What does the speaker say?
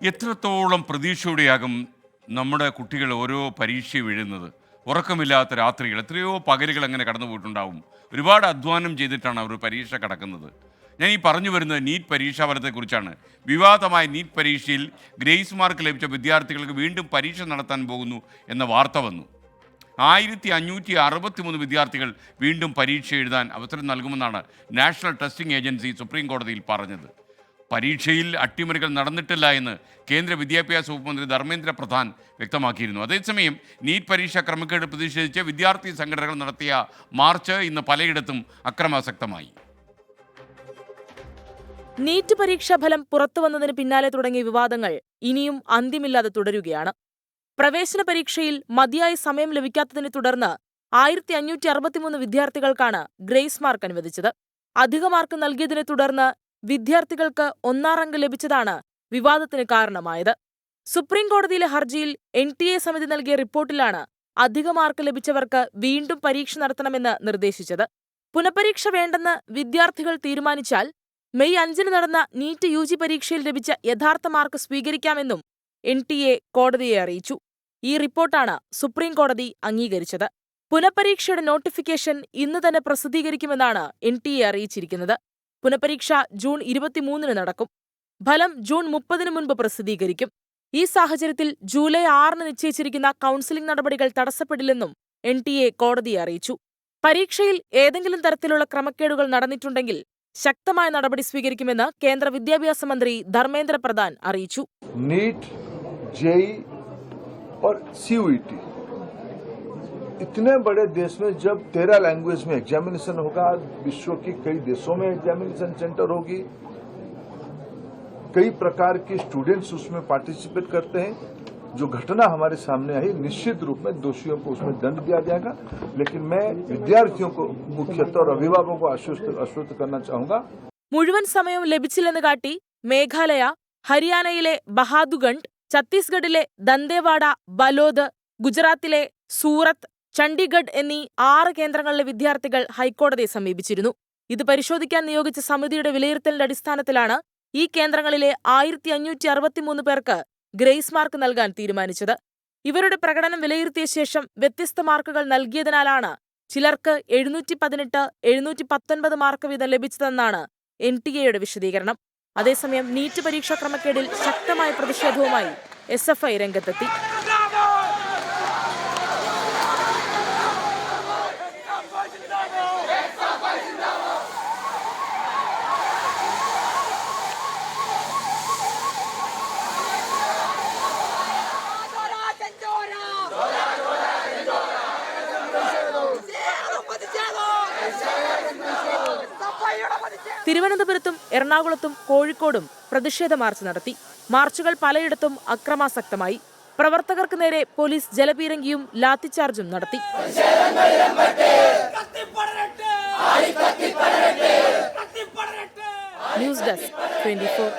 എത്രത്തോളം പ്രതീക്ഷയോടെയാകും നമ്മുടെ കുട്ടികൾ ഓരോ പരീക്ഷ വീഴുന്നത്? ഉറക്കമില്ലാത്ത രാത്രികൾ, എത്രയോ പകലുകൾ അങ്ങനെ കടന്നു പോയിട്ടുണ്ടാവും. ഒരുപാട് അധ്വാനം ചെയ്തിട്ടാണ് അവർ പരീക്ഷ കടക്കുന്നത്. ഞാൻ ഈ പറഞ്ഞു വരുന്നത് നീറ്റ് പരീക്ഷാഫലത്തെക്കുറിച്ചാണ്. വിവാദമായ നീറ്റ് പരീക്ഷയിൽ ഗ്രേസ് മാർക്ക് ലഭിച്ച വിദ്യാർത്ഥികൾക്ക് വീണ്ടും പരീക്ഷ നടത്താൻ പോകുന്നു എന്ന വാർത്ത വന്നു. 1563 വിദ്യാർത്ഥികൾ വീണ്ടും പരീക്ഷ എഴുതാൻ അവസരം നൽകുമെന്നാണ് നാഷണൽ ടെസ്റ്റിംഗ് ഏജൻസി സുപ്രീം കോടതിയിൽ പറഞ്ഞത്. പരീക്ഷയിൽ അട്ടിമറികൾ നടന്നിട്ടില്ല എന്ന് കേന്ദ്ര വിദ്യാഭ്യാസ വകുപ്പ് മന്ത്രി ധർമ്മേന്ദ്ര പ്രധാൻ വ്യക്തമാക്കിയിരുന്നു. അതേസമയം നീറ്റ് പരീക്ഷ ക്രമക്കേട് പ്രതിഷേധിച്ച് വിദ്യാർത്ഥി സംഘടനകൾ നടത്തിയ മാർച്ച് ഇന്ന് പലയിടത്തും അക്രമാസക്തമായി. നീറ്റ് പരീക്ഷാ ഫലം പുറത്തുവന്നതിന് പിന്നാലെ തുടങ്ങിയ വിവാദങ്ങൾ ഇനിയും അന്ത്യമില്ലാതെ തുടരുകയാണ്. പ്രവേശന പരീക്ഷയിൽ മതിയായ സമയം ലഭിക്കാത്തതിനെ തുടർന്ന് 1563 വിദ്യാർത്ഥികൾക്കാണ് ഗ്രേസ് മാർക്ക് അനുവദിച്ചത്. അധിക മാർക്ക് നൽകിയതിനെ തുടർന്ന് വിദ്യാർത്ഥികൾക്ക് 1-ാം റാങ്ക് ലഭിച്ചതാണ് വിവാദത്തിന് കാരണമായത്. സുപ്രീം കോടതിയിലെ ഹർജിയിൽ NTA സമിതി നൽകിയ റിപ്പോർട്ടിലാണ് അധിക മാർക്ക് ലഭിച്ചവർക്ക് വീണ്ടും പരീക്ഷ നടത്തണമെന്ന് നിർദ്ദേശിച്ചത്. പുനഃപരീക്ഷ വേണ്ടെന്ന് വിദ്യാർത്ഥികൾ തീരുമാനിച്ചാൽ മെയ് 5-ന് നടന്ന നീറ്റ് UG പരീക്ഷയിൽ ലഭിച്ച യഥാർത്ഥ മാർക്ക് സ്വീകരിക്കാമെന്നും NTA കോടതിയെ അറിയിച്ചു. ഈ റിപ്പോർട്ടാണ് സുപ്രീം കോടതി അംഗീകരിച്ചത്. പുനഃപരീക്ഷയുടെ നോട്ടിഫിക്കേഷൻ ഇന്ന് തന്നെ പ്രസിദ്ധീകരിക്കുമെന്നാണ് NTA അറിയിച്ചിരിക്കുന്നത്. പുനഃപരീക്ഷ ജൂൺ 23-ന് നടക്കും. ഫലം ജൂൺ 30-ന് മുൻപ് പ്രസിദ്ധീകരിക്കും. ഈ സാഹചര്യത്തിൽ ജൂലൈ 6-ന് നിശ്ചയിച്ചിരിക്കുന്ന കൗൺസിലിംഗ് നടപടികൾ തടസ്സപ്പെടില്ലെന്നും NTA കോടതിയെ അറിയിച്ചു. പരീക്ഷയിൽ ഏതെങ്കിലും തരത്തിലുള്ള ക്രമക്കേടുകൾ നടന്നിട്ടുണ്ടെങ്കിൽ ശക്തമായ നടപടി സ്വീകരിക്കുമെന്ന് കേന്ദ്ര വിദ്യാഭ്യാസ മന്ത്രി ധർമ്മേന്ദ്ര പ്രധാൻ അറിയിച്ചു. नीट, जेई और CUET इतने बड़े देश में जब 13 लैंग्वेज में एग्जामिनेशन होगा, विश्व के कई देशों में एग्जामिनेशन सेंटर होगी, कई प्रकार के स्टूडेंट्स उसमें पार्टिसिपेट करते हैं. जो घटना हमारे सामने आई, निश्चित रूप में दोषियों को उसमें दंड दिया जाएगा. लेकिन मैं विद्यार्थियों को मुख्यतः और अभिभावकों को आश्वस्त करना चाहूंगा. മുഴുവൻ സമയവും ലഭിച്ചില്ലെന്ന് കാട്ടി മേഘാലയ, ഹരിയാനയിലെ ബഹാദുഗണ്ഡ്, ഛത്തീസ്ഗഡിലെ ദന്തേവാഡ, ബലോദ്, ഗുജറാത്തിലെ സൂറത്ത്, ചണ്ഡീഗഡ് എന്നീ 6 കേന്ദ്രങ്ങളിലെ വിദ്യാർത്ഥികൾ ഹൈക്കോടതിയെ സമീപിച്ചിരുന്നു. ഇത് പരിശോധിക്കാൻ നിയോഗിച്ച സമിതിയുടെ വിലയിരുത്തലിന്റെ അടിസ്ഥാനത്തിലാണ് ഈ കേന്ദ്രങ്ങളിലെ 1563 പേർക്ക് ഗ്രേസ് മാർക്ക് നൽകാൻ തീരുമാനിച്ചത്. ഇവരുടെ പ്രകടനം വിലയിരുത്തിയ ശേഷം വ്യത്യസ്ത മാർക്കുകൾ നൽകിയതിനാലാണ് ചിലർക്ക് 718, 719 മാർക്ക് വീതം ലഭിച്ചതെന്നാണ് NTA വിശദീകരണം. അതേസമയം നീറ്റ് പരീക്ഷാ ക്രമക്കേടിൽ ശക്തമായ പ്രതിഷേധവുമായി SFI രംഗത്തെത്തി. തിരുവനന്തപുരത്തും എറണാകുളത്തും കോഴിക്കോടും പ്രതിഷേധ മാർച്ച് നടത്തി. മാർച്ചുകൾ പലയിടത്തും അക്രമാസക്തമായി. പ്രവർത്തകർക്ക് നേരെ പോലീസ് ജലപീരങ്കിയും ലാത്തിച്ചാർജും നടത്തി. News desk 24.